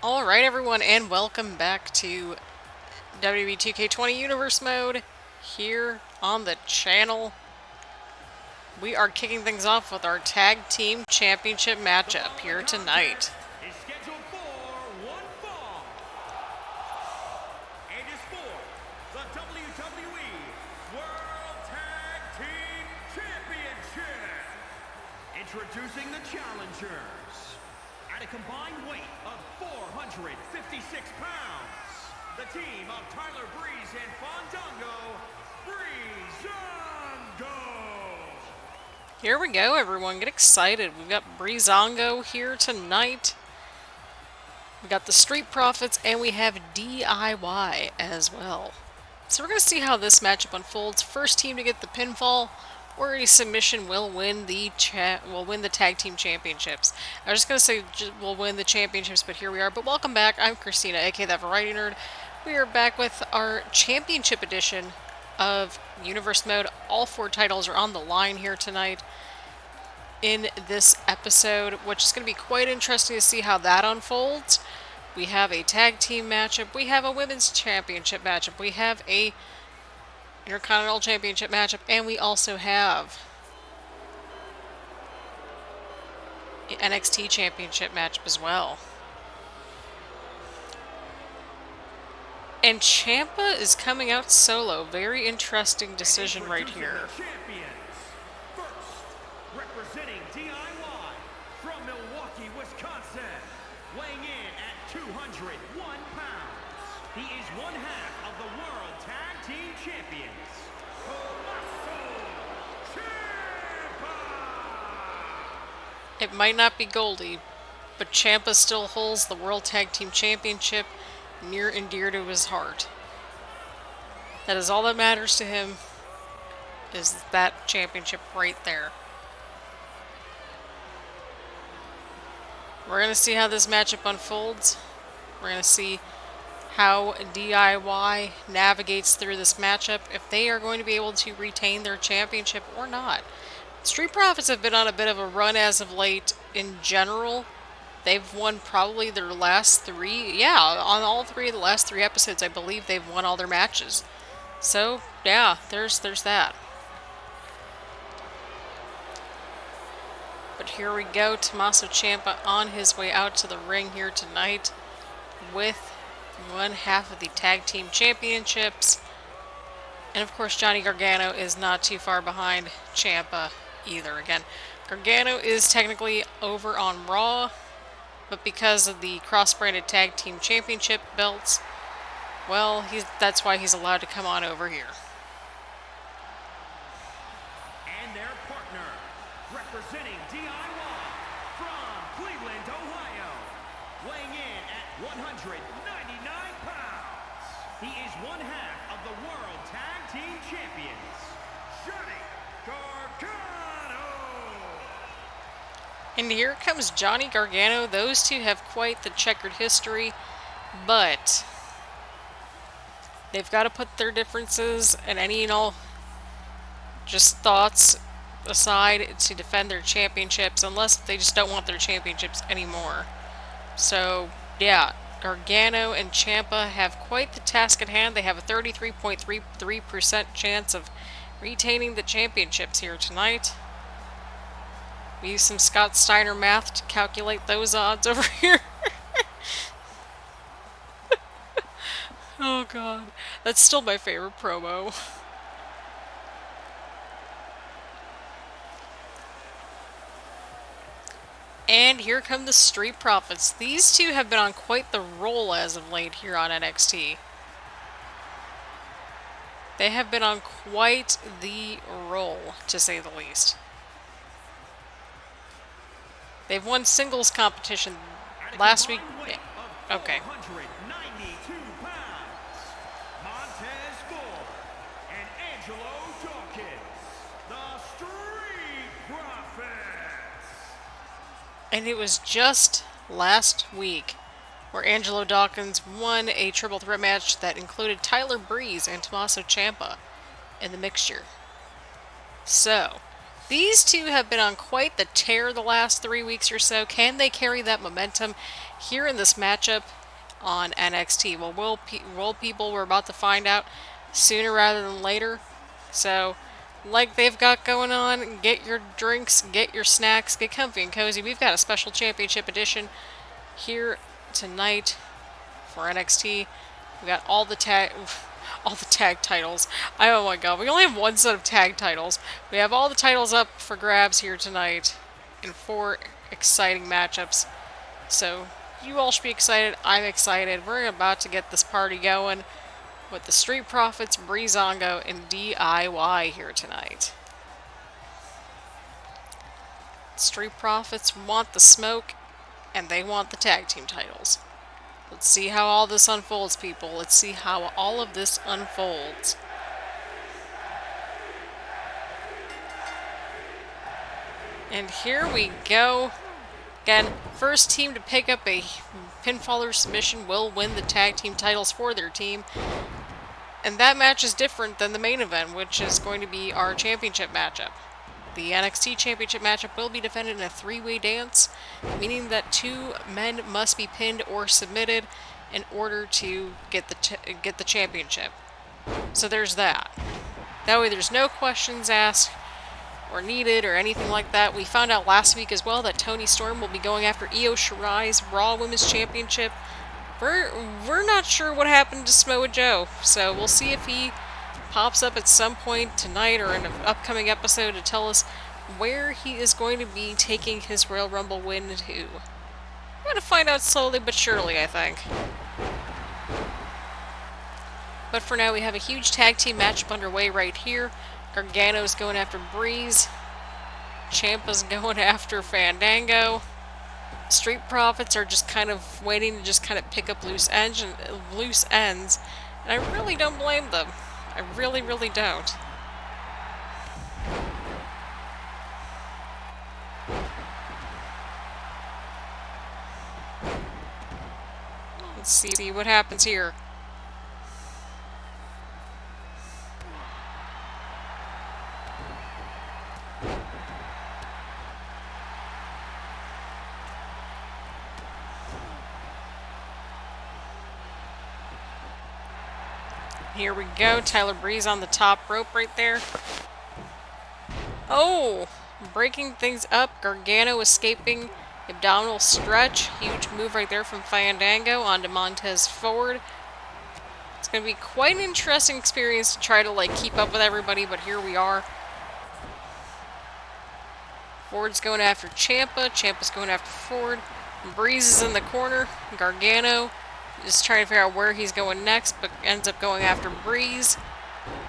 Alright everyone, and welcome back to WWE 2K20 Universe Mode here on the channel. We are kicking things off with our Tag Team Championship matchup here tonight. Is scheduled for one fall. And is for the WWE World Tag Team Championship. Introducing the challengers. At a combined weight of 456 pounds, the team of Tyler Breeze and Fandango, Breezango. Here we go everyone, get excited. We've got Breezango here tonight. We got the Street Profits and we have DIY as well. So we're going to see how this matchup unfolds. First team to get the pinfall or any submission will win the tag team championships. I was just going to say we'll win the championships, but here we are. But welcome back. I'm Christina, aka ThatVarietyNerd. We are back with our championship edition of Universe Mode. All 4 titles are on the line here tonight in this episode, which is going to be quite interesting to see how that unfolds. We have a tag team matchup. We have a women's championship matchup. We have a Intercontinental Championship matchup, and we also have the NXT Championship matchup as well. And Ciampa is coming out solo. Very interesting decision right here. First, representing DIY from Milwaukee, Wisconsin, weighing in at 201 pounds. He is one half of the World Tag Team Champions. It might not be Goldie, but Ciampa still holds the World Tag Team Championship near and dear to his heart. That is all that matters to him, is that championship right there. We're going to see how this matchup unfolds. We're going to see how DIY navigates through this matchup, if they are going to be able to retain their championship or not. Street Profits have been on a bit of a run as of late in general. They've won probably their last 3. Yeah, on all 3 of the last 3 episodes, I believe they've won all their matches. So, yeah, there's that. But here we go, Tommaso Ciampa on his way out to the ring here tonight with one half of the Tag Team Championships. And of course, Johnny Gargano is not too far behind Ciampa either. Again, Gargano is technically over on Raw, but because of the cross-branded Tag Team Championship belts, well, that's why he's allowed to come on over here. And their partner, representing DIY from Cleveland, Ohio, weighing in at 199 pounds. He is one half of the World Tag Team Champions, Johnny Gargano. And here comes Johnny Gargano. Those two have quite the checkered history, but they've got to put their differences and any and all just thoughts aside to defend their championships, unless they just don't want their championships anymore. So, yeah, Gargano and Ciampa have quite the task at hand. They have a 33.33% chance of retaining the championships here tonight. We use some Scott Steiner math to calculate those odds over here. Oh god, that's still my favorite promo. And here come the Street Profits. These two have been on quite the roll as of late here on NXT. They have been on quite the roll, to say the least. They've won singles competition last week. Yeah. Okay. And it was just last week where Angelo Dawkins won a triple threat match that included Tyler Breeze and Tommaso Ciampa in the mixture. So, These two have been on quite the tear the last 3 weeks or so. Can they carry that momentum here in this matchup on NXT? Well, will people, we're about to find out sooner rather than later. So, like they've got going on, get your drinks, get your snacks, get comfy and cozy. We've got a special championship edition here tonight for NXT. We got all the tag titles. Oh my god, we only have one set of tag titles. We have all the titles up for grabs here tonight in 4 exciting matchups. So you all should be excited. I'm excited. We're about to get this party going with the Street Profits, Breezango, and DIY here tonight. Street Profits want the smoke, and they want the tag team titles. Let's see how all this unfolds, people. Let's see how all of this unfolds. And here we go. Again, first team to pick up a pinfall or submission will win the tag team titles for their team. And that match is different than the main event, which is going to be our championship matchup. The NXT Championship matchup will be defended in a 3-way dance, meaning that 2 men must be pinned or submitted in order to get the championship. So there's that. That way there's no questions asked or needed or anything like that. We found out last week as well that Toni Storm will be going after Io Shirai's Raw Women's Championship. We're not sure what happened to Samoa Joe, so we'll see if he pops up at some point tonight or in an upcoming episode to tell us where he is going to be taking his Royal Rumble win to. We're going to find out slowly but surely, I think. But for now, we have a huge tag team matchup underway right here. Gargano's going after Breeze. Ciampa's going after Fandango. Street Profits are just kind of waiting to just kind of pick up loose ends, and I really don't blame them. I really, really don't. Let's see what happens here. Here we go. Tyler Breeze on the top rope right there. Oh! Breaking things up. Gargano escaping abdominal stretch. Huge move right there from Fandango onto Montez Ford. It's going to be quite an interesting experience to try to keep up with everybody, but here we are. Ford's going after Ciampa. Ciampa's going after Ford. Breeze is in the corner. Gargano is trying to figure out where he's going next, but ends up going after Breeze.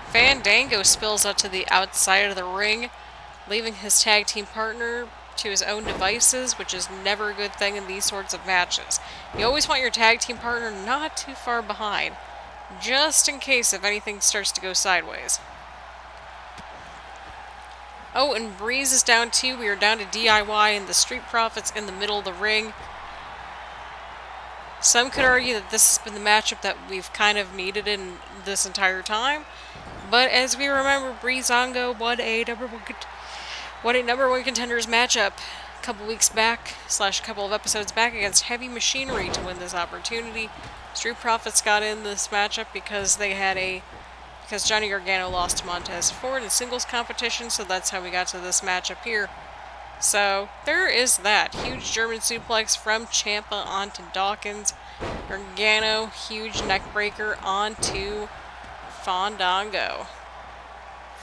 Fandango spills out to the outside of the ring, leaving his tag team partner to his own devices, which is never a good thing in these sorts of matches. You always want your tag team partner not too far behind, just in case if anything starts to go sideways. Oh, and Breeze is down too. We are down to DIY and the Street Profits in the middle of the ring. Some could argue that this has been the matchup that we've kind of needed in this entire time. But as we remember, Breezango won a number one contenders matchup a couple weeks back, / a couple of episodes back against Heavy Machinery to win this opportunity. Street Profits got in this matchup because Johnny Gargano lost to Montez Ford in singles competition, so that's how we got to this matchup here. So, there is that. Huge German suplex from Ciampa onto Dawkins. Gargano, huge neck breaker onto Fandango.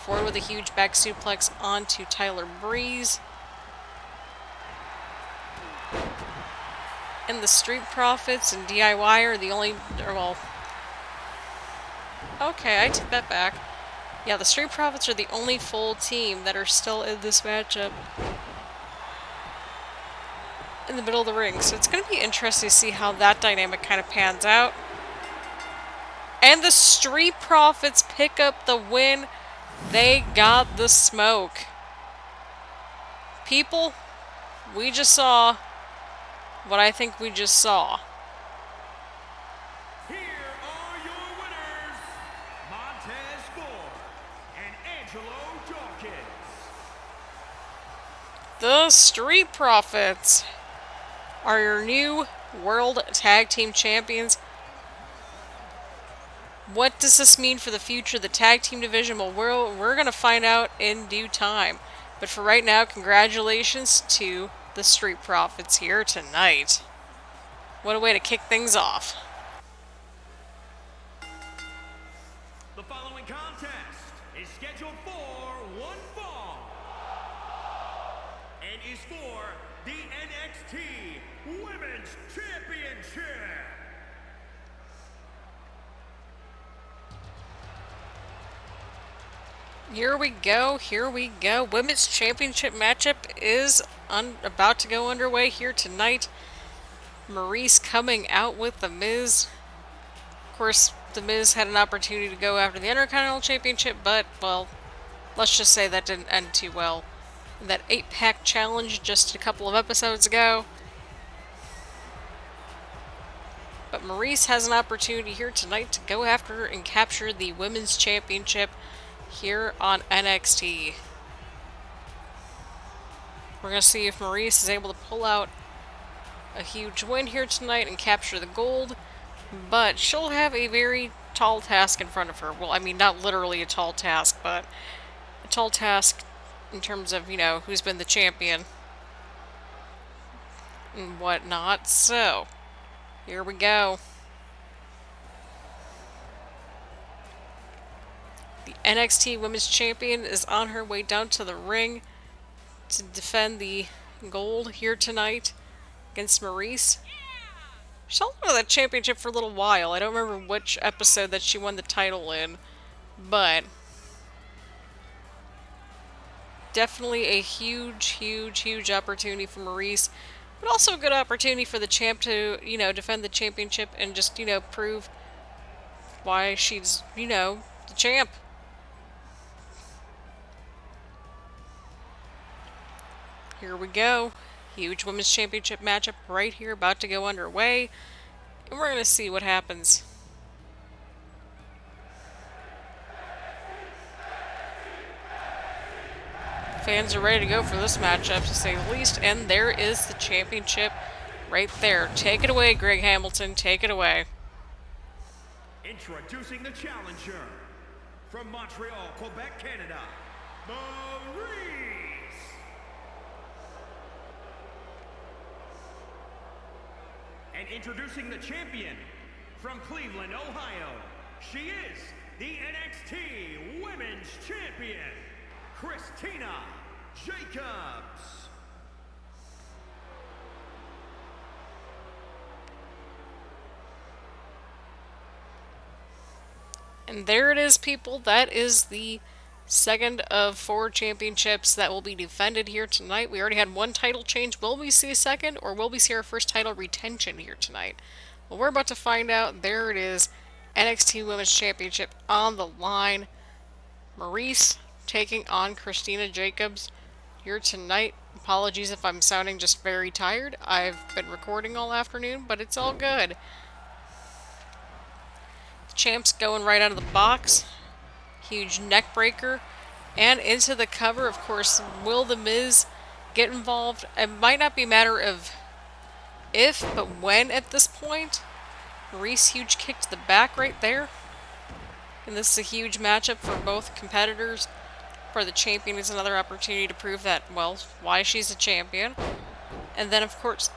Ford with a huge back suplex onto Tyler Breeze. And the Street Profits and DIY are the only... okay, I take that back. Yeah, the Street Profits are the only full team that are still in this matchup in the middle of the ring. So it's going to be interesting to see how that dynamic kind of pans out. And the Street Profits pick up the win. They got the smoke. People, we just saw what I think we just saw. Here are your winners, Montez Ford and Angelo Dawkins. The Street Profits are your new World Tag Team Champions. What does this mean for the future of the tag team division? Well, we're going to find out in due time. But for right now, congratulations to the Street Profits here tonight. What a way to kick things off. The following contest is scheduled for one fall and is for the NXT Women's Championship. Here we go, here we go. Women's Championship matchup is about to go underway here tonight. Maryse coming out with The Miz. Of course, The Miz had an opportunity to go after the Intercontinental Championship, but, well, let's just say that didn't end too well. That 8-pack challenge just a couple of episodes ago. But Maryse has an opportunity here tonight to go after and capture the Women's Championship here on NXT. We're going to see if Maryse is able to pull out a huge win here tonight and capture the gold, but she'll have a very tall task in front of her. Well, I mean, not literally a tall task, but a tall task in terms of, you know, who's been the champion and whatnot. So, here we go. The NXT Women's Champion is on her way down to the ring to defend the gold here tonight against Maryse. She's held on to that championship for a little while. I don't remember which episode that she won the title in, but definitely a huge opportunity for Maryse, but also a good opportunity for the champ to, you know, defend the championship and just, you know, prove why she's, you know, the champ. Here we go. Huge Women's Championship matchup right here, about to go underway. And we're going to see what happens. Fans are ready to go for this matchup, to say the least. And there is the championship right there. Take it away, Greg Hamilton. Take it away. Introducing the challenger from Montreal, Quebec, Canada, Maryse. And introducing the champion from Cleveland, Ohio, she is the NXT Women's Champion, Christina Jacobs. And there it is, people. That is the second of 4 championships that will be defended here tonight. We already had one title change. Will we see a second, or will we see our first title retention here tonight? Well, we're about to find out. There it is. NXT Women's Championship on the line. Maryse taking on Christina Jacobs here tonight. Apologies if I'm sounding just very tired. I've been recording all afternoon, but it's all good. The champ's going right out of the box. Huge neck breaker. And into the cover, of course. Will The Miz get involved? It might not be a matter of if, but when at this point. Maryse, huge kick to the back right there. And this is a huge matchup for both competitors. For the champion, is another opportunity to prove that, well, why she's a champion. And then, of course,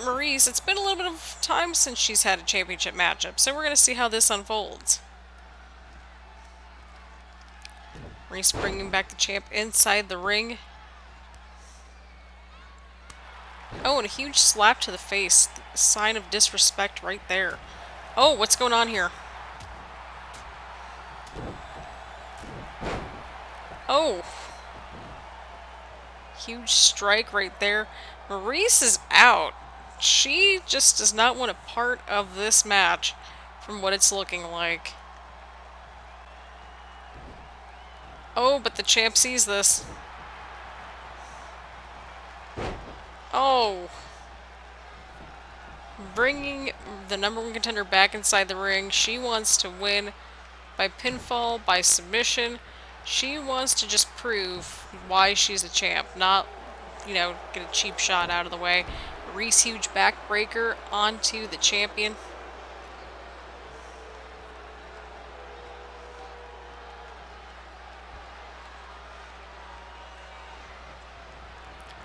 Maryse, it's been a little bit of time since she's had a championship matchup. So we're going to see how this unfolds. Maryse bringing back the champ inside the ring. Oh, and a huge slap to the face. Sign of disrespect right there. Oh, what's going on here? Oh. Huge strike right there. Maryse is out. She just does not want a part of this match from what it's looking like. Oh, but the champ sees this. Oh. Bringing the #1 contender back inside the ring. She wants to win by pinfall, by submission. She wants to just prove why she's a champ, not get a cheap shot out of the way. Maryse, huge backbreaker onto the champion.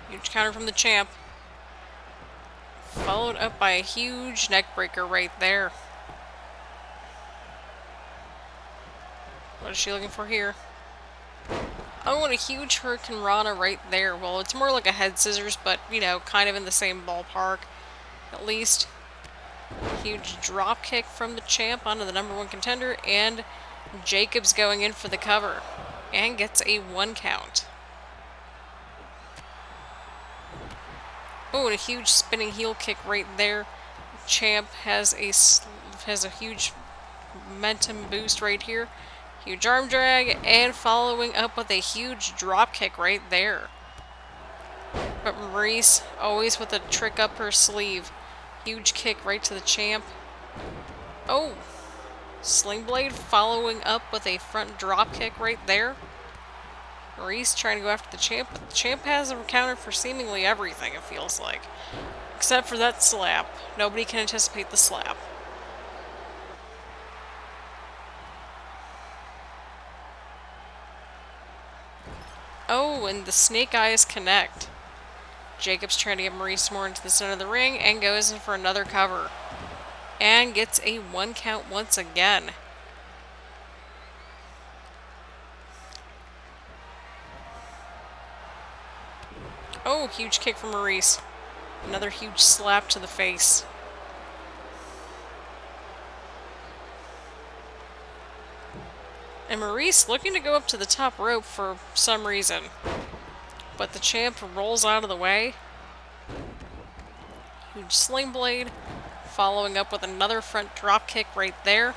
Huge counter from the champ. Followed up by a huge neckbreaker right there. What is she looking for here? Oh, and a huge Hurricane Rana right there. Well, it's more like a head scissors, but, kind of in the same ballpark, at least. Huge drop kick from the champ onto the #1 contender, and Jacobs going in for the cover. And gets a 1 count. Oh, and a huge spinning heel kick right there. Champ has a huge momentum boost right here. Huge arm drag, and following up with a huge drop kick right there. But Maryse, always with a trick up her sleeve. Huge kick right to the champ. Oh! Sling Blade following up with a front drop kick right there. Maryse trying to go after the champ, but the champ has a counter for seemingly everything, it feels like. Except for that slap. Nobody can anticipate the slap. Oh, and the snake eyes connect. Jacobs trying to get Maryse more into the center of the ring and goes in for another cover. And gets a 1 count once again. Oh, huge kick from Maryse. Another huge slap to the face. And Maryse looking to go up to the top rope for some reason. But the champ rolls out of the way. Huge Sling Blade. Following up with another front drop kick right there.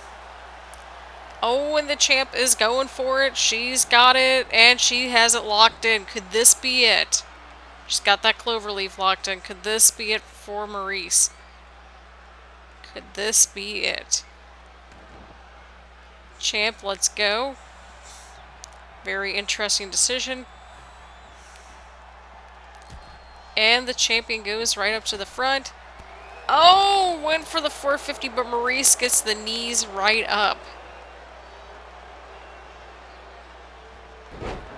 Oh, and the champ is going for it. She's got it, and she has it locked in. Could this be it? She's got that cloverleaf locked in. Could this be it for Maryse? Could this be it? Champ, let's go. Very interesting decision. And the champion goes right up to the front. Oh, went for the 450, but Maryse gets the knees right up.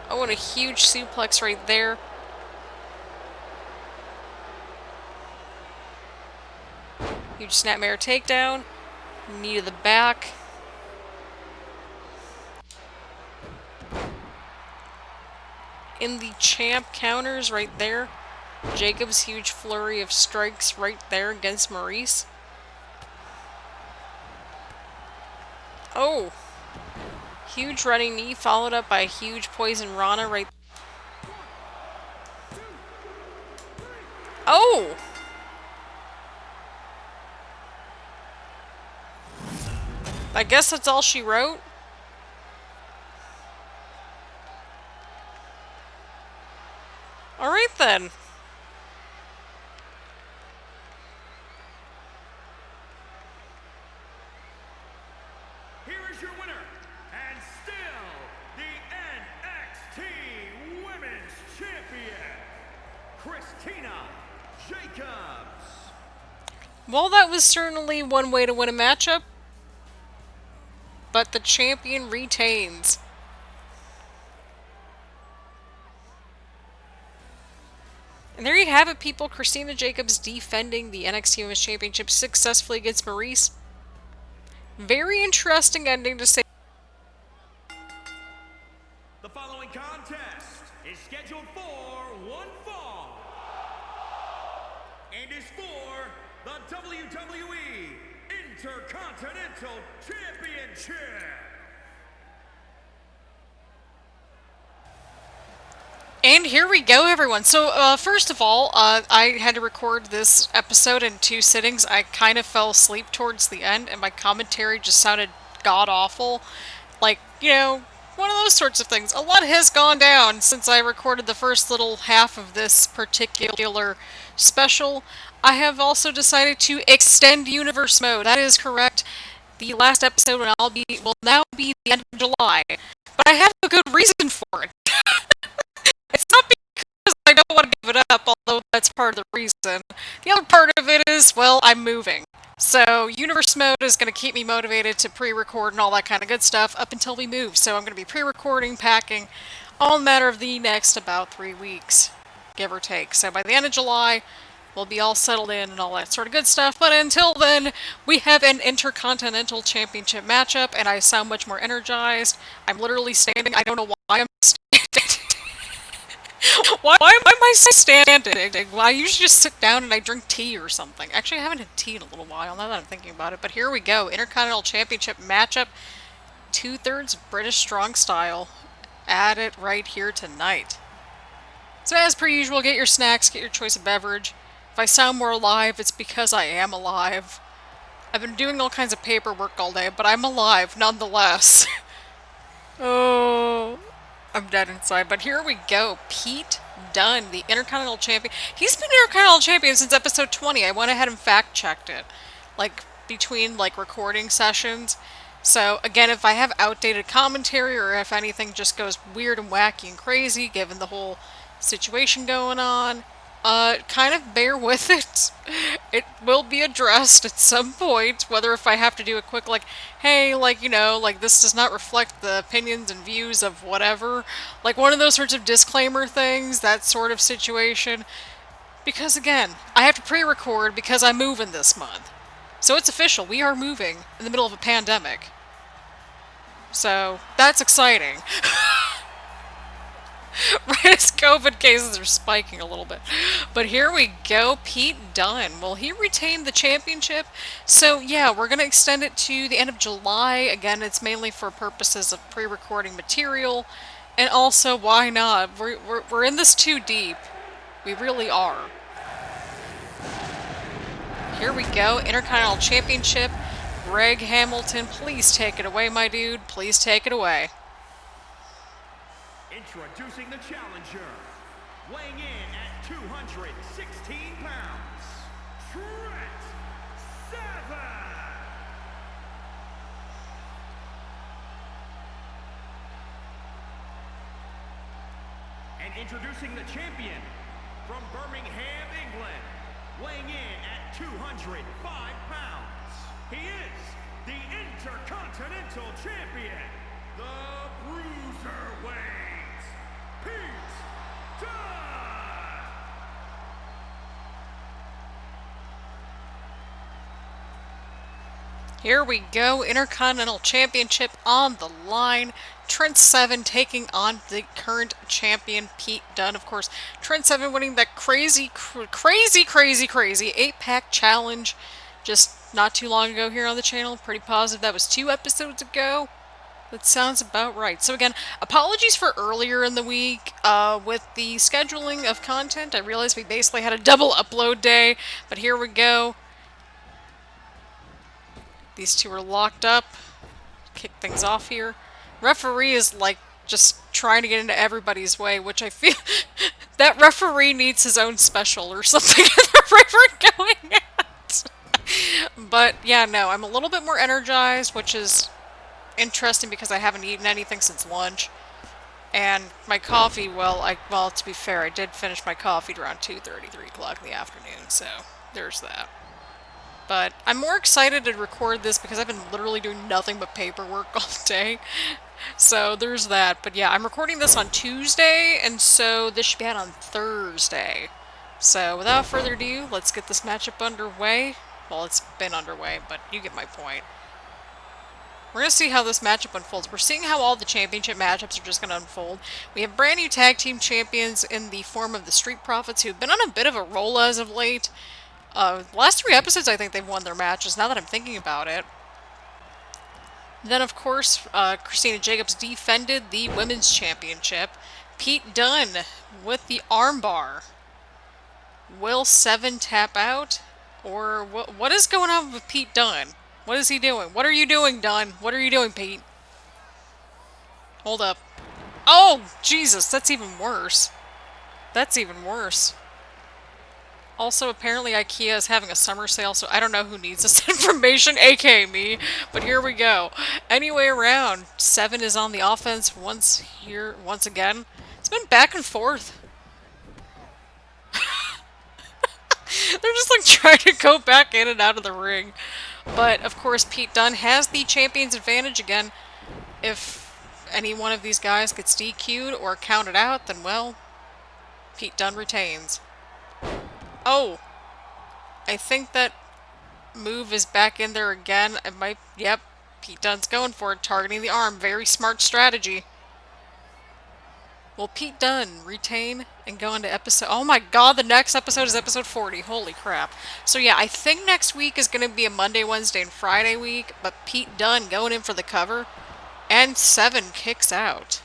Oh, and a huge suplex right there. Huge snapmare takedown. Knee to the back. In the champ counters right there. Jacobs' huge flurry of strikes right there against Maryse. Oh! Huge running knee followed up by a huge poison Rana right. Oh! I guess that's all she wrote. Alright then. Here is your winner, and still the NXT Women's Champion, Christina Jacobs. Well, that was certainly one way to win a matchup. But the champion retains. And there you have it, people. Christina Jacobs defending the NXT Women's Championship successfully against Maryse. Very interesting ending to say. The following contest is scheduled for one fall and is for the WWE Intercontinental Championship. And here we go, everyone. So, first of all, I had to record this episode in 2 sittings. I kind of fell asleep towards the end, and my commentary just sounded god-awful. Like, one of those sorts of things. A lot has gone down since I recorded the first little half of this particular special. I have also decided to extend universe mode. That is correct. The last episode will now be the end of July. But I have a good reason for it. It's not because I don't want to give it up. part of the reason. The other part of it is, well, I'm moving. So, Universe Mode is going to keep me motivated to pre-record and all that kind of good stuff up until we move. So I'm going to be pre-recording, packing, all in a matter of the next about 3 weeks, give or take. So by the end of July, we'll be all settled in and all that sort of good stuff. But until then, we have an Intercontinental Championship matchup, and I sound much more energized. I'm literally standing. I don't know why I'm standing. Why am I standing? Well, I usually just sit down and I drink tea or something. Actually, I haven't had tea in a little while, now that I'm thinking about it. But here we go. Intercontinental Championship matchup. 2/3 British Strong Style. At it right here tonight. So as per usual, get your snacks, get your choice of beverage. If I sound more alive, it's because I am alive. I've been doing all kinds of paperwork all day, but I'm alive nonetheless. Oh, I'm dead inside. But here we go. Pete Dunne, the Intercontinental Champion. He's been Intercontinental Champion since episode 20. I went ahead and fact-checked it. Like, between, like, recording sessions. So, again, if I have outdated commentary or if anything just goes weird and wacky and crazy, given the whole situation going on, kind of bear with it. It will be addressed at some point, whether if I have to do a quick, like, hey, like, you know, like, this does not reflect the opinions and views of whatever. Like, one of those sorts of disclaimer things, that sort of situation. Because, again, I have to pre-record because I'm moving this month. So it's official, we are moving in the middle of a pandemic. So, that's exciting. Right as COVID cases are spiking a little bit. But here we go, Pete Dunne. Well, he retained the championship. So, yeah, we're going to extend it to the end of July. Again, it's mainly for purposes of pre-recording material. And also, why not? We're in this too deep. We really are. Here we go, Intercontinental Championship. Greg Hamilton, please take it away, my dude. Please take it away. Introducing the challenger, weighing in at 216 pounds, Trent Seven. And introducing the champion, from Birmingham, England, weighing in at 205 pounds, he is the Intercontinental Champion, the Bruiserweight, Pete Dunne. Here we go, Intercontinental Championship on the line. Trent Seven taking on the current champion, Pete Dunne. Of course, Trent Seven winning that crazy 8-pack challenge just not too long ago here on the channel. Pretty positive that was 2 episodes ago. That sounds about right. So again, apologies for earlier in the week with the scheduling of content. I realized we basically had a double upload day, but here we go. These two are locked up. Kick things off here. Referee is like just trying to get into everybody's way, which I feel that referee needs his own special or something that we're going at. But yeah, no, I'm a little bit more energized, which is interesting because I haven't eaten anything since lunch. And my coffee, well, to be fair, I did finish my coffee around 2:30, 3 o'clock in the afternoon, so there's that. But I'm more excited to record this because I've been literally doing nothing but paperwork all day. So there's that. But yeah, I'm recording this on Tuesday, and so this should be out on Thursday. So without further ado, let's get this matchup underway. Well, it's been underway, but you get my point. We're going to see how this matchup unfolds. We're seeing how all the championship matchups are just going to unfold. We have brand new tag team champions in the form of the Street Profits, who've been on a bit of a roll as of late. The last 3 episodes, I think they've won their matches, now that I'm thinking about it. Then, of course, Christina Jacobs defended the Women's Championship. Pete Dunne with the armbar. Will Seven tap out? Or what is going on with Pete Dunne? What is he doing? What are you doing, Dunne? What are you doing, Pete? Hold up. Oh, Jesus, that's even worse. That's even worse. Also, apparently IKEA is having a summer sale, so I don't know who needs this information, aka me, but here we go. Anyway, around, Seven is on the offense once again. It's been back and forth. They're just like trying to go back in and out of the ring. But of course, Pete Dunne has the champion's advantage again. If any one of these guys gets DQ'd or counted out, then well, Pete Dunne retains. Oh, I think that move is back in there again. It might, yep, Pete Dunne's going for it, targeting the arm. Very smart strategy. Will Pete Dunne retain and go into episode... Oh my god, the next episode is episode 40. Holy crap. So yeah, I think next week is going to be a Monday, Wednesday, and Friday week, but Pete Dunne going in for the cover, and 7 kicks out.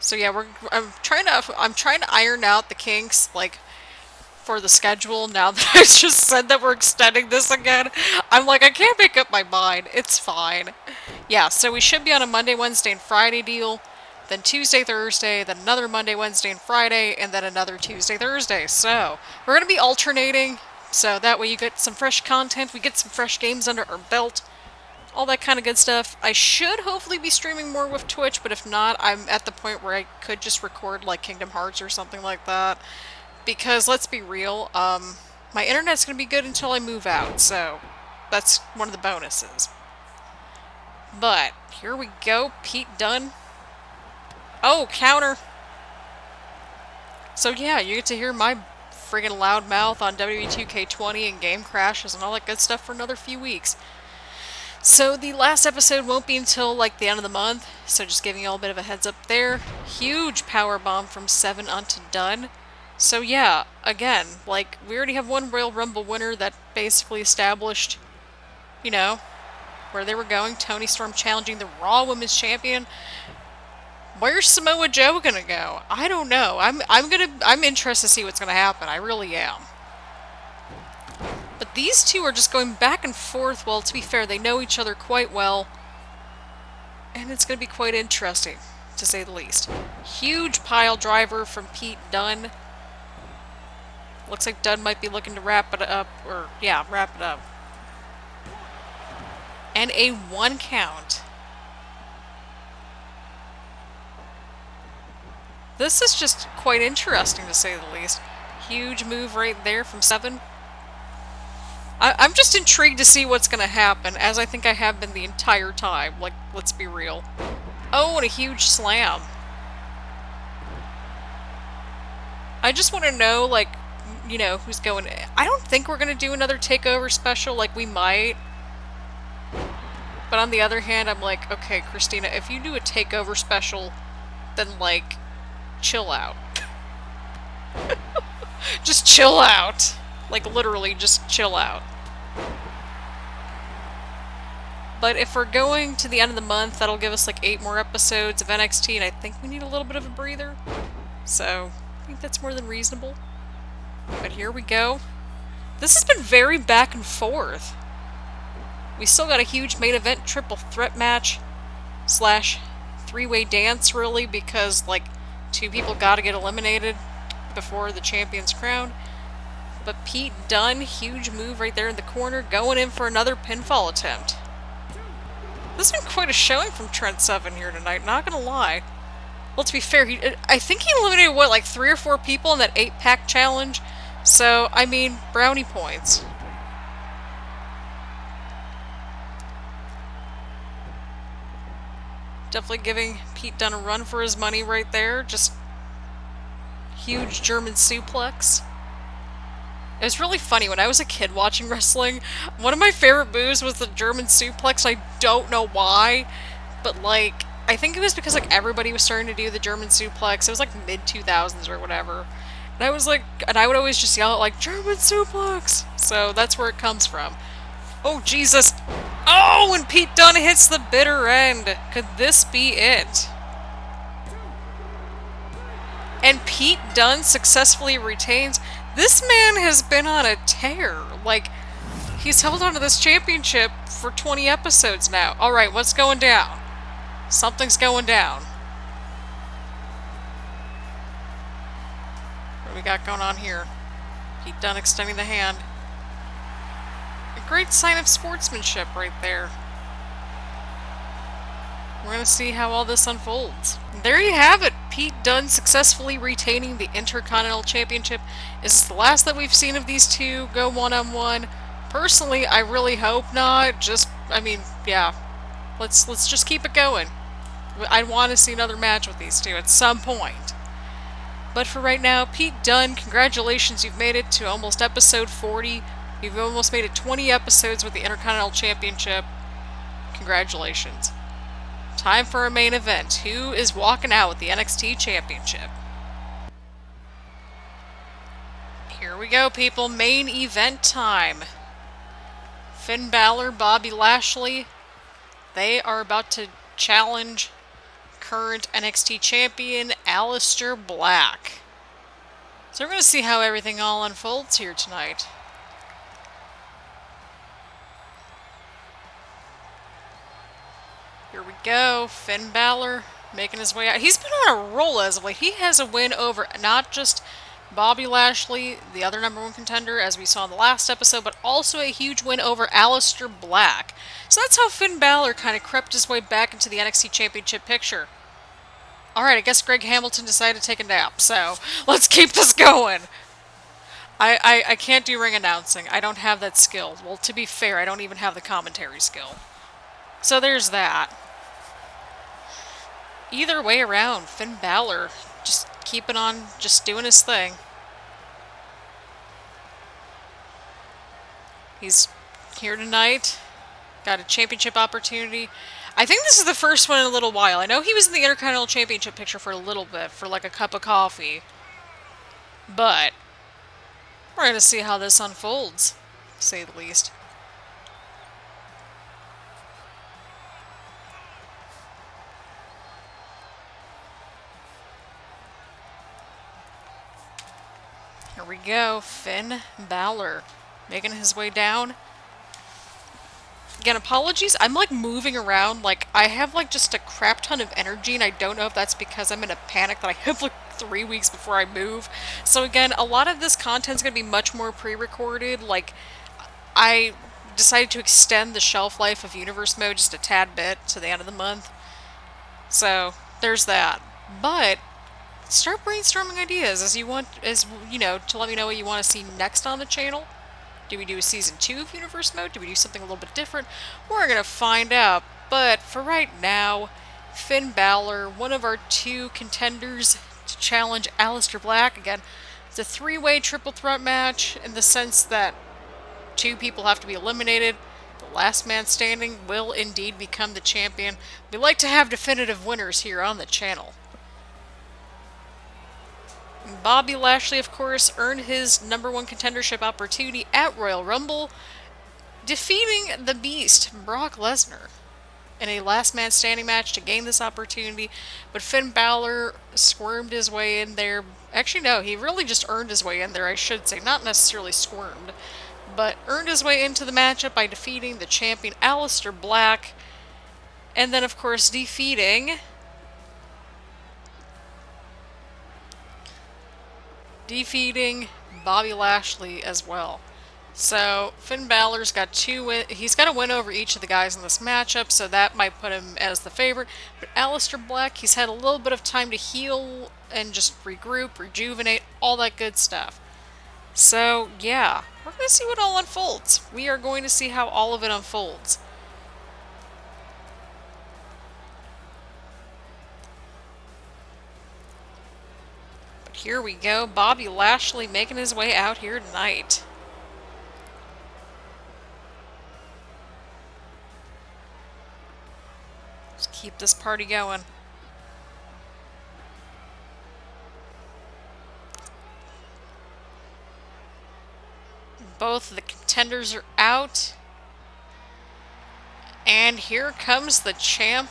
So yeah, I'm trying to iron out the kinks, like, for the schedule now that I just said that we're extending this again. I'm like, I can't make up my mind. It's fine. Yeah, so we should be on a Monday, Wednesday, and Friday deal. Then Tuesday, Thursday, then another Monday, Wednesday, and Friday, and then another Tuesday, Thursday. So, we're going to be alternating, so that way you get some fresh content, we get some fresh games under our belt, all that kind of good stuff. I should hopefully be streaming more with Twitch, but if not, I'm at the point where I could just record, like, Kingdom Hearts or something like that. Because, let's be real, my internet's going to be good until I move out, so that's one of the bonuses. But, here we go, Pete Dunne. Oh, counter! So yeah, you get to hear my friggin' loud mouth on WWE 2K20 and game crashes and all that good stuff for another few weeks. So the last episode won't be until like the end of the month, so just giving you all a bit of a heads up there. Huge power bomb from 7 onto Dunne. So yeah, again, like, we already have one Royal Rumble winner that basically established, you know, where they were going. Toni Storm challenging the Raw Women's Champion. Where's Samoa Joe gonna go? I don't know. I'm interested to see what's gonna happen. I really am. But these two are just going back and forth. Well, to be fair, they know each other quite well. And it's gonna be quite interesting, to say the least. Huge pile driver from Pete Dunne. Looks like Dunne might be looking to wrap it up, or yeah, wrap it up. And a 1 count. This is just quite interesting, to say the least. Huge move right there from 7. I'm just intrigued to see what's going to happen, as I think I have been the entire time. Like, let's be real. Oh, and a huge slam. I just want to know, like, you know, who's going... I don't think we're going to do another takeover special, like, we might. But on the other hand, I'm like, okay, Christina, if you do a takeover special, then, like... chill out. Just chill out. Like, literally, just chill out. But if we're going to the end of the month, that'll give us like 8 more episodes of NXT, and I think we need a little bit of a breather. So, I think that's more than reasonable. But here we go. This has been very back and forth. We still got a huge main event triple threat match / 3-way dance, really, because, like, 2 people gotta get eliminated before the champion's crowned. But Pete Dunne, huge move right there in the corner, going in for another pinfall attempt. This has been quite a showing from Trent 7 here tonight, not gonna lie. Well, to be fair, I think he eliminated, what, like 3 or 4 people in that 8-pack challenge? So, I mean, brownie points. Definitely giving Pete Dunne a run for his money right there. Just huge German suplex. It was really funny. When I was a kid watching wrestling, one of my favorite moves was the German suplex. I don't know why, but, like, I think it was because, like, everybody was starting to do the German suplex. It was, like, mid-2000s or whatever. And I was, like, and I would always just yell out, like, German suplex! So that's where it comes from. Oh, Jesus! Oh, and Pete Dunne hits the bitter end. Could this be it? And Pete Dunne successfully retains. This man has been on a tear. Like, he's held onto this championship for 20 episodes now. Alright, what's going down? Something's going down. What do we got going on here? Pete Dunne extending the hand. A great sign of sportsmanship right there. We're going to see how all this unfolds. There you have it. Pete Dunne successfully retaining the Intercontinental Championship. Is this the last that we've seen of these two go one-on-one? Personally, I really hope not. I mean, yeah. Let's just keep it going. I want to see another match with these two at some point. But for right now, Pete Dunne, congratulations, you've made it to almost episode 40. You've almost made it 20 episodes with the Intercontinental Championship. Congratulations. Time for our main event. Who is walking out with the NXT Championship? Here we go, people. Main event time. Finn Balor, Bobby Lashley. They are about to challenge current NXT champion Aleister Black. So we're going to see how everything all unfolds here tonight. Here we go. Finn Balor making his way out. He's been on a roll as of late. He has a win over not just Bobby Lashley, the other #1 contender, as we saw in the last episode, but also a huge win over Aleister Black. So that's how Finn Balor kind of crept his way back into the NXT Championship picture. Alright, I guess Greg Hamilton decided to take a nap, so let's keep this going. I can't do ring announcing. I don't have that skill. Well, to be fair, I don't even have the commentary skill. So there's that. Either way around, Finn Balor just keeping on, just doing his thing. He's here tonight. Got a championship opportunity. I think this is the first one in a little while. I know he was in the Intercontinental Championship picture for a little bit, for like a cup of coffee. But we're going to see how this unfolds, to say the least. Here we go, Finn Balor making his way down. Again, apologies, I'm like moving around, like I have like just a crap ton of energy, and I don't know if that's because I'm in a panic that I have like 3 weeks before I move. So again, a lot of this content's going to be much more pre-recorded. Like, I decided to extend the shelf life of Universe Mode just a tad bit to the end of the month. So, there's that. But start brainstorming ideas as you know, to let me know what you want to see next on the channel. Do we do a Season 2 of Universe Mode? Do we do something a little bit different? We're going to find out. But for right now, Finn Balor, one of our two contenders to challenge Aleister Black. Again, it's a 3-way triple threat match in the sense that 2 people have to be eliminated. The last man standing will indeed become the champion. We like to have definitive winners here on the channel. Bobby Lashley, of course, earned his #1 contendership opportunity at Royal Rumble, defeating the Beast, Brock Lesnar, in a last man standing match to gain this opportunity. But Finn Balor squirmed his way in there. Actually, no, he really just earned his way in there, I should say. Not necessarily squirmed, but earned his way into the matchup by defeating the champion Aleister Black, and then, of course, defeating Bobby Lashley as well. So Finn Balor's got he's got a win over each of the guys in this matchup, so that might put him as the favorite. But Aleister Black, he's had a little bit of time to heal and just regroup, rejuvenate, all that good stuff. So yeah, we're going to see what all unfolds. We are going to see how all of it unfolds. Here we go, Bobby Lashley making his way out here tonight. Let's keep this party going. Both the contenders are out. And here comes the champ,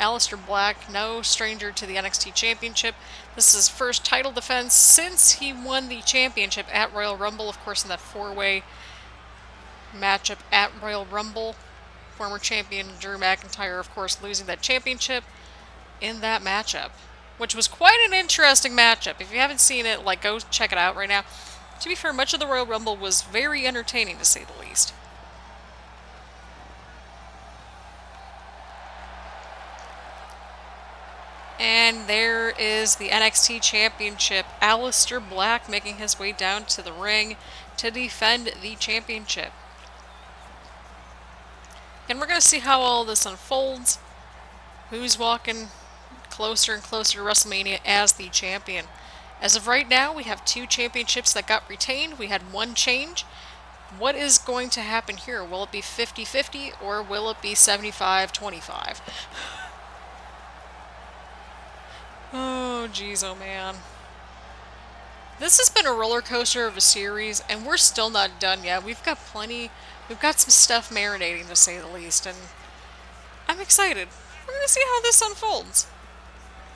Aleister Black, no stranger to the NXT Championship. This is his first title defense since he won the championship at Royal Rumble, of course, in that 4-way matchup at Royal Rumble. Former champion Drew McIntyre, of course, losing that championship in that matchup, which was quite an interesting matchup. If you haven't seen it, like, go check it out right now. To be fair, much of the Royal Rumble was very entertaining, to say the least. And there is the NXT Championship. Aleister Black making his way down to the ring to defend the championship. And we're going to see how all this unfolds. Who's walking closer and closer to WrestleMania as the champion. As of right now, we have 2 championships that got retained. We had 1 change. What is going to happen here? Will it be 50-50 or will it be 75-25? Oh, jeez, oh man. This has been a roller coaster of a series, and we're still not done yet. We've got some stuff marinating, to say the least, and I'm excited. We're going to see how this unfolds.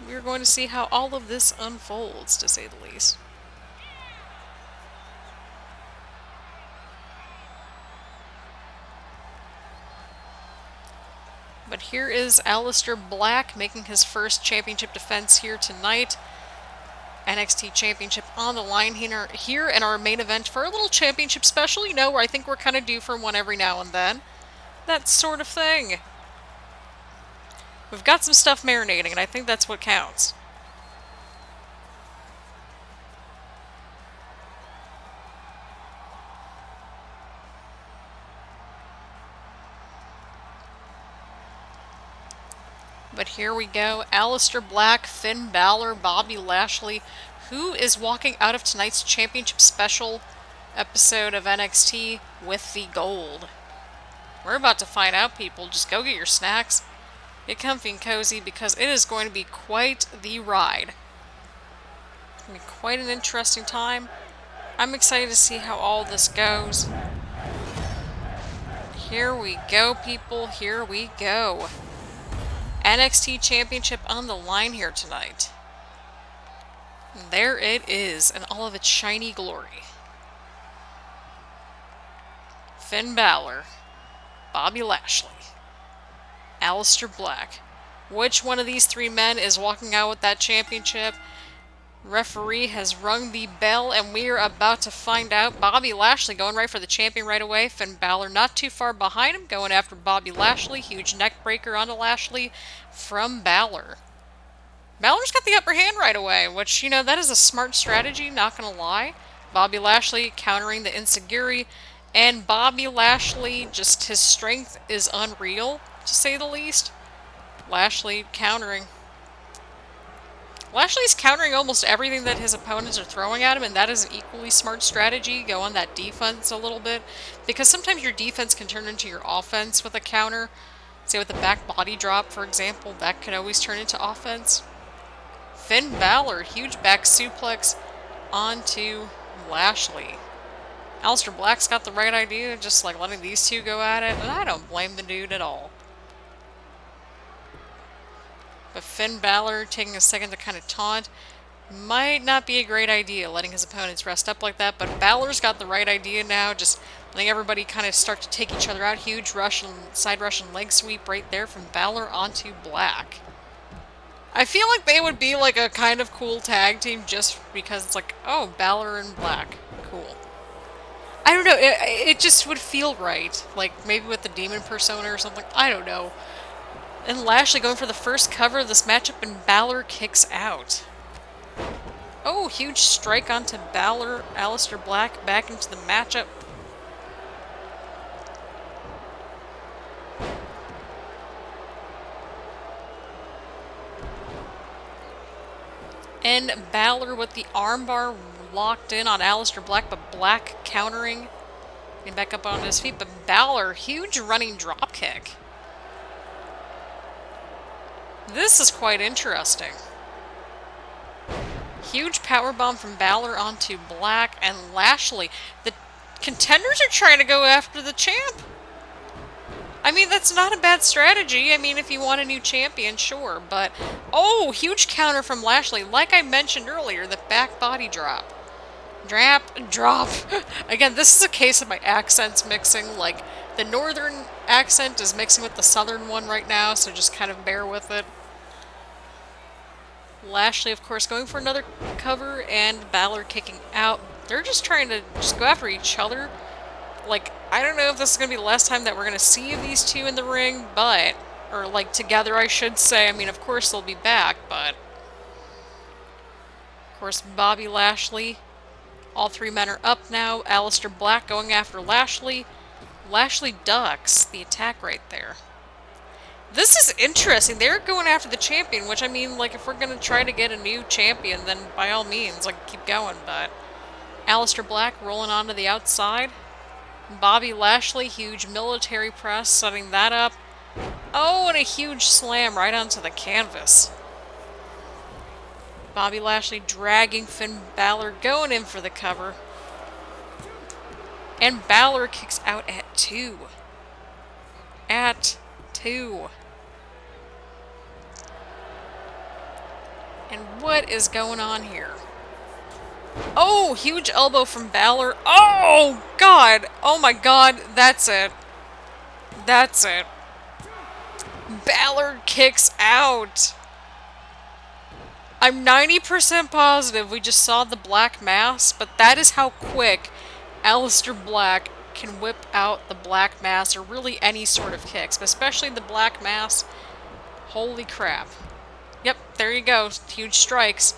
We're going to see how all of this unfolds, to say the least. But here is Aleister Black making his first championship defense here tonight. NXT Championship on the line here in our main event for a little championship special, you know, where I think we're kind of due for one every now and then. That sort of thing. We've got some stuff marinating, and I think that's what counts. But here we go. Aleister Black, Finn Balor, Bobby Lashley. Who is walking out of tonight's championship special episode of NXT with the gold? We're about to find out, people. Just go get your snacks. Get comfy and cozy because it is going to be quite the ride. It's going to be quite an interesting time. I'm excited to see how all this goes. Here we go, people. Here we go. NXT Championship on the line here tonight. And there it is in all of its shiny glory. Finn Balor, Bobby Lashley, Aleister Black. Which one of these 3 men is walking out with that championship? Referee has rung the bell, and we are about to find out. Bobby Lashley going right for the champion right away. Finn Balor not too far behind him, going after Bobby Lashley. Huge neck breaker onto Lashley from Balor. Balor's got the upper hand right away, which, you know, that is a smart strategy, not gonna lie. Bobby Lashley countering the enziguri, and Bobby Lashley, just his strength is unreal, to say the least. Lashley countering. Lashley's countering almost everything that his opponents are throwing at him, and that is an equally smart strategy. Go on that defense a little bit, because sometimes your defense can turn into your offense with a counter. Say with the back body drop, for example, that can always turn into offense. Finn Balor, huge back suplex onto Lashley. Aleister Black's got the right idea, just like letting these 2 go at it, and I don't blame the dude at all. But Finn Balor taking a second to kind of taunt. Might not be a great idea, letting his opponents rest up like that, but Balor's got the right idea now, just letting everybody kind of start to take each other out. Huge Russian, side Russian leg sweep right there from Balor onto Black. I feel like they would be like a kind of cool tag team just because it's like, oh, Balor and Black. Cool. I don't know, it just would feel right. Like, maybe with the demon persona or something. I don't know. And Lashley going for the first cover of this matchup, and Balor kicks out. Oh, huge strike onto Balor. Aleister Black back into the matchup. And Balor with the armbar locked in on Aleister Black, but Black countering. Getting back up on his feet, but Balor, huge running dropkick. This is quite interesting. Huge powerbomb from Balor onto Black and Lashley. The contenders are trying to go after the champ. I mean, that's not a bad strategy. I mean, if you want a new champion, sure. But, oh, huge counter from Lashley. Like I mentioned earlier, the back body drop. Drop. Again, this is a case of my accents mixing. Like, the northern accent is mixing with the southern one right now, so just kind of bear with it. Lashley, of course, going for another cover, and Balor kicking out. They're just trying to just go after each other. Like, I don't know if this is going to be the last time that we're going to see these 2 in the ring, but Or, like, together, I should say. I mean, of course they'll be back, but... Of course, Bobby Lashley. All three men are up now. Aleister Black going after Lashley. Lashley ducks the attack right there. This is interesting. They're going after the champion, which, I mean, like, if we're going to try to get a new champion, then by all means, like, keep going, but... Aleister Black rolling onto the outside. Bobby Lashley, huge military press, setting that up. Oh, and a huge slam right onto the canvas. Bobby Lashley dragging Finn Balor, going in for the cover. And Balor kicks out at 2. At 2. And what is going on here? Oh, huge elbow from Balor. Oh, God. Oh, my God. That's it. That's it. Balor kicks out. I'm 90% positive we just saw the black mass, but that is how quick Aleister Black can whip out the black mass, or really any sort of kicks, but especially the black mass. Holy crap. Yep, there you go. Huge strikes.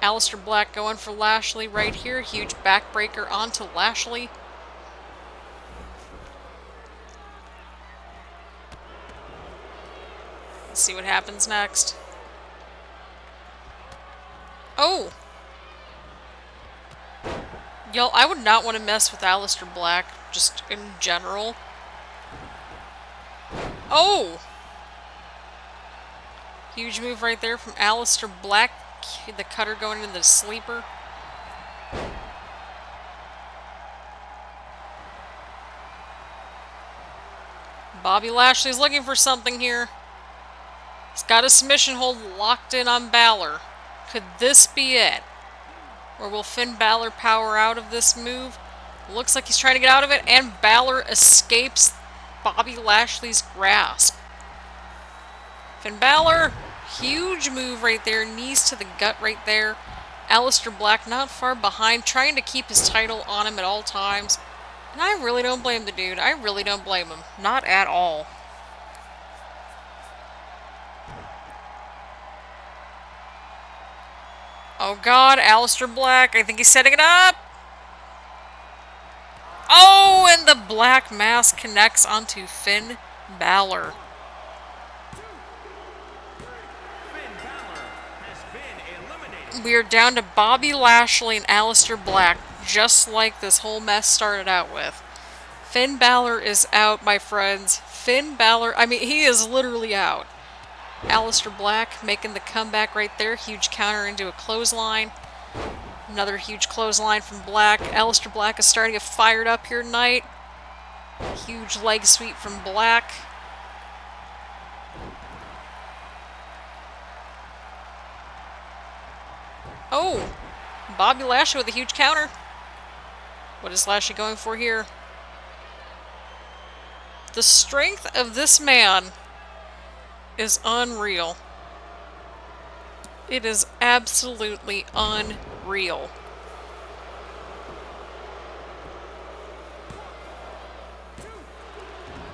Aleister Black going for Lashley right here. Huge backbreaker onto Lashley. Let's see what happens next. Oh! Yo, I would not want to mess with Aleister Black, just in general. Oh! Huge move right there from Aleister Black. The cutter going into the sleeper. Bobby Lashley's looking for something here. He's got a submission hold locked in on Balor. Could this be it? Or will Finn Balor power out of this move? Looks like he's trying to get out of it, and Balor escapes Bobby Lashley's grasp. Finn Balor, huge move right there, knees to the gut right there. Aleister Black not far behind, trying to keep his title on him at all times. And I really don't blame the dude. I really don't blame him. Not at all. Oh God, Aleister Black. I think he's setting it up. Oh, and the black mask connects onto Finn Balor. We are down to Bobby Lashley and Aleister Black, just like this whole mess started out with. Finn Balor is out, my friends. Finn Balor, I mean, he is literally out. Aleister Black making the comeback right there. Huge counter into a clothesline. Another huge clothesline from Black. Aleister Black is starting to get fired up here tonight. Huge leg sweep from Black. Oh! Bobby Lashley with a huge counter. What is Lashley going for here? The strength of this man is unreal. It is absolutely unreal.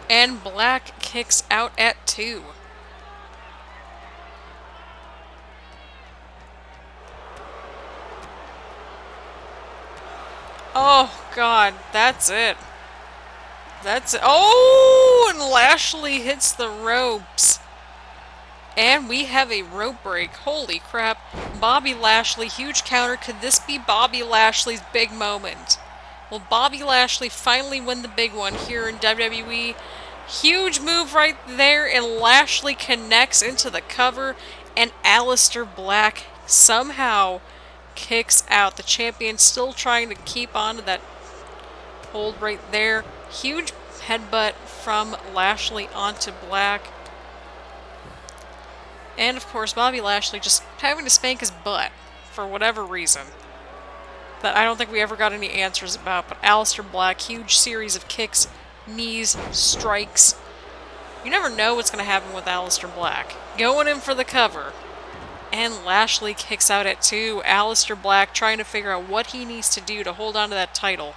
And Black kicks out at 2. Oh, God, that's it. That's it. Oh, and Lashley hits the ropes. And we have a rope break. Holy crap. Bobby Lashley, huge counter. Could this be Bobby Lashley's big moment? Will Bobby Lashley finally win the big one here in WWE? Huge move right there, and Lashley connects into the cover, and Aleister Black somehow kicks out. The champion still trying to keep on to that hold right there. Huge headbutt from Lashley onto Black. And of course, Bobby Lashley just having to spank his butt for whatever reason that I don't think we ever got any answers about. But Aleister Black, huge series of kicks, knees, strikes. You never know what's going to happen with Aleister Black. Going in for the cover. And Lashley kicks out at 2. Aleister Black trying to figure out what he needs to do to hold on to that title.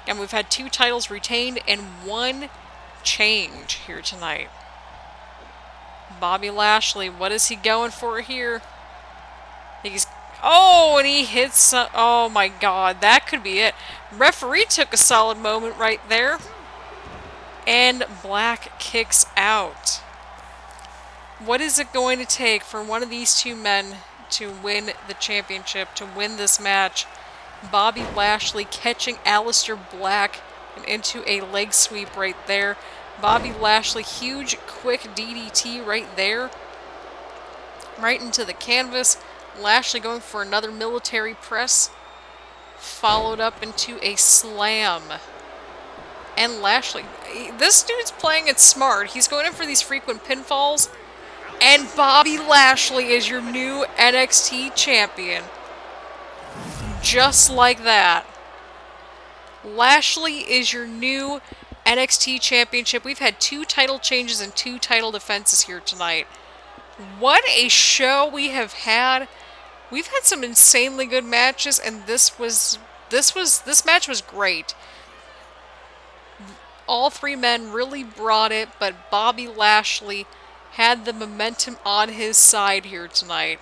And we've had 2 titles retained and 1 change here tonight. Bobby Lashley, what is he going for here? He's... Oh, and he hits... oh my god, that could be it. Referee took a solid moment right there. And Black kicks out. What is it going to take for one of these two men to win the championship, to win this match? Bobby Lashley catching Aleister Black into a leg sweep right there. Bobby Lashley, huge, quick DDT right there. Right into the canvas. Lashley going for another military press. Followed up into a slam. And Lashley, this dude's playing it smart. He's going in for these frequent pinfalls. And Bobby Lashley is your new NXT champion. Just like that. Lashley is your new NXT championship. We've had 2 title changes and 2 title defenses here tonight. What a show we have had. We've had some insanely good matches, and this match was great. All 3 men really brought it, but Bobby Lashley had the momentum on his side here tonight.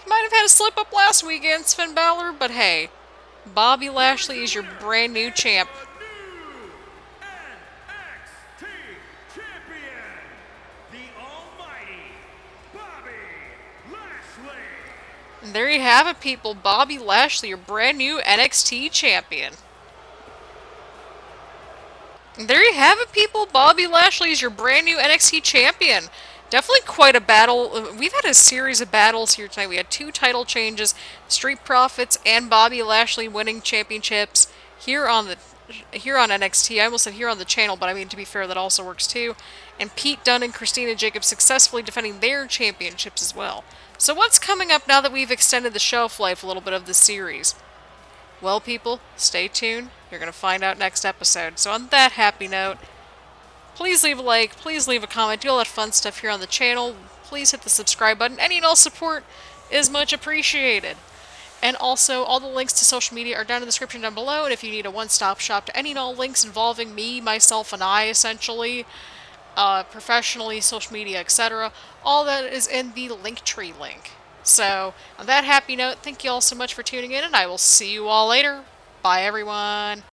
He might have had a slip-up last week against Finn Balor, but hey, Bobby Lashley is your brand new champ. And there you have it, people. Bobby Lashley, your brand new NXT champion. And there you have it, people. Bobby Lashley is your brand new NXT champion. Definitely quite a battle. We've had a series of battles here tonight. We had 2 title changes, Street Profits and Bobby Lashley winning championships here on NXT. I almost said here on the channel, but I mean, to be fair, that also works too. And Pete Dunne and Christina Jacobs successfully defending their championships as well. So what's coming up now that we've extended the shelf life a little bit of this series? Well, people, stay tuned. You're going to find out next episode. So on that happy note, please leave a like, please leave a comment, do all that fun stuff here on the channel. Please hit the subscribe button. Any and all support is much appreciated. And also, all the links to social media are down in the description down below. And if you need a one-stop shop to any and all links involving me, myself, and I, essentially, professionally, social media, etc., all that is in the Linktree link. So, on that happy note, thank you all so much for tuning in, and I will see you all later. Bye, everyone.